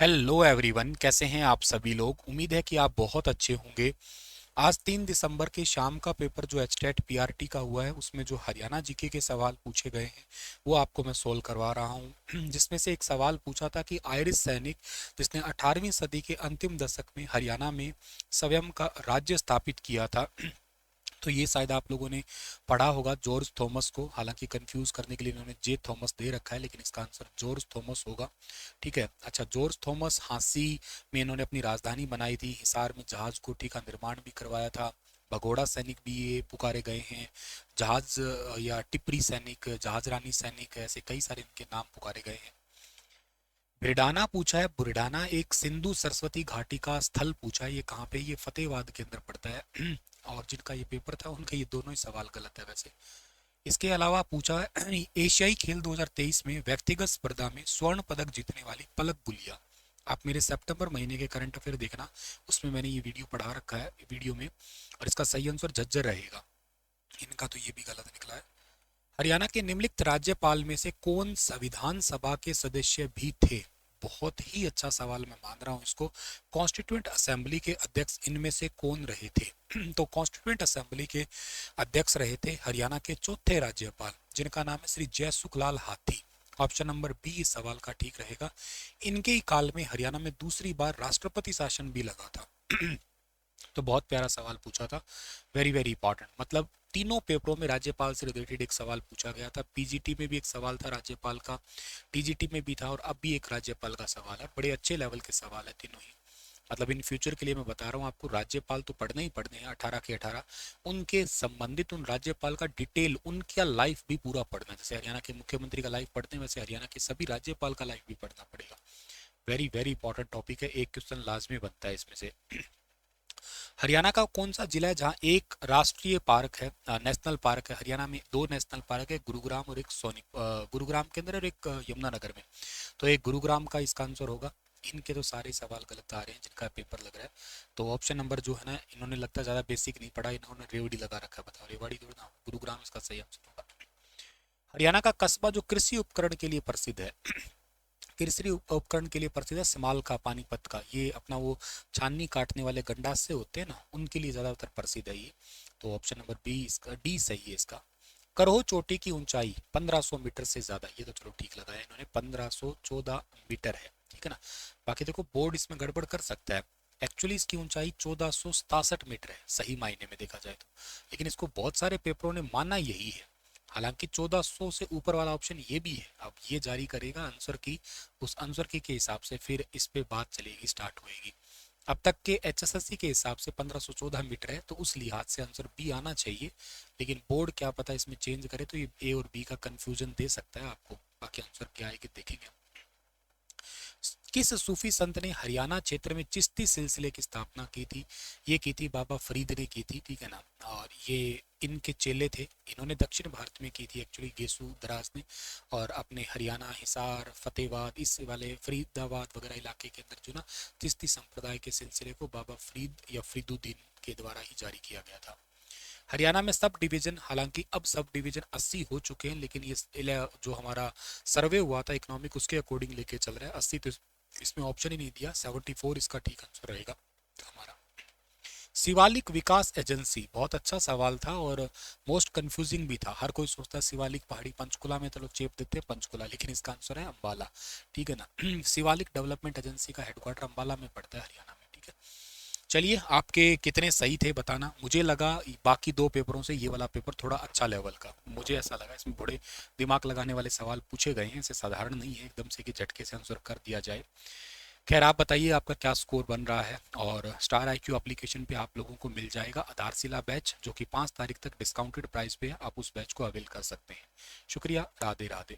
Hello everyone, कैसे हैं आप सभी लोग। उम्मीद है कि आप बहुत अच्छे होंगे। आज 3 दिसंबर के शाम का पेपर जो एचटेट पीआरटी का हुआ है उसमें जो हरियाणा जीके के सवाल पूछे गए हैं वो आपको मैं सोल्व करवा रहा हूं। जिसमें से एक सवाल पूछा था कि आयरिश सैनिक जिसने 18वीं सदी के अंतिम दशक में हरियाणा में स्वयं का राज्य स्थापित किया था। तो ये शायद आप लोगों ने पढ़ा होगा जॉर्ज थॉमस को। हालांकि कंफ्यूज करने के लिए इन्होंने जे थॉमस दे रखा है, लेकिन इसका आंसर जॉर्ज थॉमस होगा। ठीक है। अच्छा, जॉर्ज थॉमस हांसी में इन्होंने अपनी राजधानी बनाई थी। हिसार में जहाज कोठी का निर्माण भी करवाया था। भगोड़ा सैनिक भी ये पुकारे गए हैं। जहाज या टिपरी सैनिक, जहाज रानी सैनिक, ऐसे कई सारे इनके नाम पुकारे गए हैं। बुरडाना पूछा है। बुरडाना एक सिंधु सरस्वती घाटी का स्थल पूछा है। ये कहाँ पे, ये फतेहबाद के अंदर पड़ता है। और जिनका ये पेपर था उनका ये दोनों ही सवाल गलत है वैसे। इसके अलावा पूछा है एशियाई खेल 2023 में व्यक्तिगत स्पर्धा में स्वर्ण पदक जीतने वाली पलक गुलिया। आप मेरे सितंबर महीने के करंट अफेयर देखना, उसमें मैंने ये वीडियो पढ़ा रखा है वीडियो में। और इसका सही आंसर झज्जर रहेगा। इनका तो ये भी गलत निकला है। हरियाणा के निम्नलिखित राज्यपाल में से कौन संविधान सभा के सदस्य भी थे। बहुत ही अच्छा सवाल, मैं मान रहा हूं इसको। कॉन्स्टिट्यूएंट असेंबली के अध्यक्ष इनमें से कौन रहे थे। तो कॉन्स्टिट्यूएंट असेंबली के अध्यक्ष रहे थे हरियाणा के चौथे राज्यपाल, जिनका नाम है श्री जय सुखलाल हाथी। ऑप्शन नंबर बी इस सवाल का ठीक रहेगा। इनके ही काल में हरियाणा में दूसरी बार राष्ट्रपति शासन भी लगा था। तो बहुत प्यारा सवाल पूछा था। Very very important. मतलब तीनों पेपरों में राज्यपाल से रिलेटेड एक सवाल पूछा गया था। पीजीटी में भी एक सवाल था राज्यपाल का, टीजीटी में भी था, और अब भी एक राज्यपाल का सवाल है। बड़े अच्छे लेवल के सवाल है तीनों ही। मतलब इन फ्यूचर के लिए मैं बता रहा हूँ आपको, राज्यपाल तो पढ़ने ही पढ़ने हैं 18 के 18। उनके संबंधित उन राज्यपाल का डिटेल, उनका लाइफ भी पूरा पढ़ना है। जैसे हरियाणा के मुख्यमंत्री का लाइफ पढ़ते हैं, वैसे हरियाणा के सभी राज्यपाल का लाइफ भी पढ़ना पड़ेगा। वेरी वेरी इंपॉर्टेंट टॉपिक है। एक क्वेश्चन लाजमी बनता है इसमें से। हरियाणा का कौन सा जिला है जहाँ एक राष्ट्रीय पार्क है, नेशनल पार्क है। हरियाणा में दो नेशनल पार्क है, गुरुग्राम और एक गुरुग्राम के अंदर और एक यमुनानगर में। तो एक गुरुग्राम का इसका आंसर होगा। इनके तो सारे सवाल गलत आ रहे हैं जिनका पेपर लग रहा है। तो ऑप्शन नंबर जो है ना, इन्होंने लगता है ज्यादा बेसिक नहीं पढ़ा, इन्होंने रेवड़ी लगा रखा है। बताओ, रेवाड़ी थोड़ी ना, गुरुग्राम इसका सही आंसर होगा। हरियाणा का कस्बा जो कृषि उपकरण के लिए प्रसिद्ध है, कृषि उपकरण के लिए प्रसिद्ध है, सिमाल का, पानीपत का। ये अपना वो छाननी काटने वाले गंडासे होते हैं ना, उनके लिए ज्यादातर प्रसिद्ध है ये। तो ऑप्शन नंबर बी इसका डी सही है इसका। करहो चोटी की ऊंचाई 1500 मीटर से ज्यादा, ये तो चलो ठीक लगाया इन्होंने, 1514 मीटर है। ठीक है ना। बाकी देखो बोर्ड इसमें गड़बड़ कर सकता है। एक्चुअली इसकी ऊंचाई 1467 मीटर है सही मायने में देखा जाए तो, लेकिन इसको बहुत सारे पेपरों ने माना यही है। हालांकि 1400 से ऊपर वाला ऑप्शन ये भी है। अब ये जारी करेगा आंसर की, उस आंसर की के हिसाब से फिर इस पे बात चलेगी, स्टार्ट होएगी। अब तक के एचएसएससी के हिसाब से 1514 मीटर है, तो उस लिहाज से आंसर बी आना चाहिए। लेकिन बोर्ड क्या पता इसमें चेंज करे तो ये ए और बी का कंफ्यूजन दे सकता है आपको। बाकी आंसर क्या है कि देखेंगे। किस सूफी संत ने हरियाणा क्षेत्र में चिश्ती सिलसिले की स्थापना की थी। ये की थी बाबा फरीद ने की थी। ठीक है ना। और ये इनके चेले थे। इन्होंने दक्षिण भारत में की थी एक्चुअली, गेसू दराज ने। और अपने हरियाणा, हिसार, फतेहबाद, इस वाले फरीदाबाद वगैरह इलाके के अंदर जो ना चिश्ती संप्रदाय के सिलसिले को बाबा फरीद या फरीदुद्दीन के द्वारा ही जारी किया गया था। हरियाणा में सब डिवीजन, हालांकि अब सब डिवीजन 80 हो चुके हैं, लेकिन ये जो हमारा सर्वे हुआ था इकोनॉमिक, उसके अकॉर्डिंग लेके चल रहा है 80। तो इसमें ऑप्शन ही नहीं दिया, 74 इसका ठीक आंसर रहेगा हमारा। शिवालिक विकास एजेंसी, बहुत अच्छा सवाल था और मोस्ट कंफ्यूजिंग भी था। हर कोई सोचता है शिवालिक पहाड़ी पंचकुला में, चलो चेप देते हैं पंचकुला, लेकिन इसका आंसर है अंबाला। ठीक है ना। शिवालिक डेवलपमेंट एजेंसी का हेडक्वार्टर अंबाला में पड़ता है हरियाणा में। ठीक है। चलिए, आपके कितने सही थे बताना। मुझे लगा बाकी दो पेपरों से ये वाला पेपर थोड़ा अच्छा लेवल का, मुझे ऐसा लगा इसमें बड़े दिमाग लगाने वाले सवाल पूछे गए हैं। इसे साधारण नहीं है एकदम से कि झटके से आंसर कर दिया जाए। खैर, आप बताइए आपका क्या स्कोर बन रहा है। और स्टार आईक्यू एप्लीकेशन पे आप लोगों को मिल जाएगा आधारशिला बैच, जो कि 5 तारीख तक डिस्काउंटेड प्राइस पे है। आप उस बैच को अवेल कर सकते हैं। शुक्रिया। राधे राधे।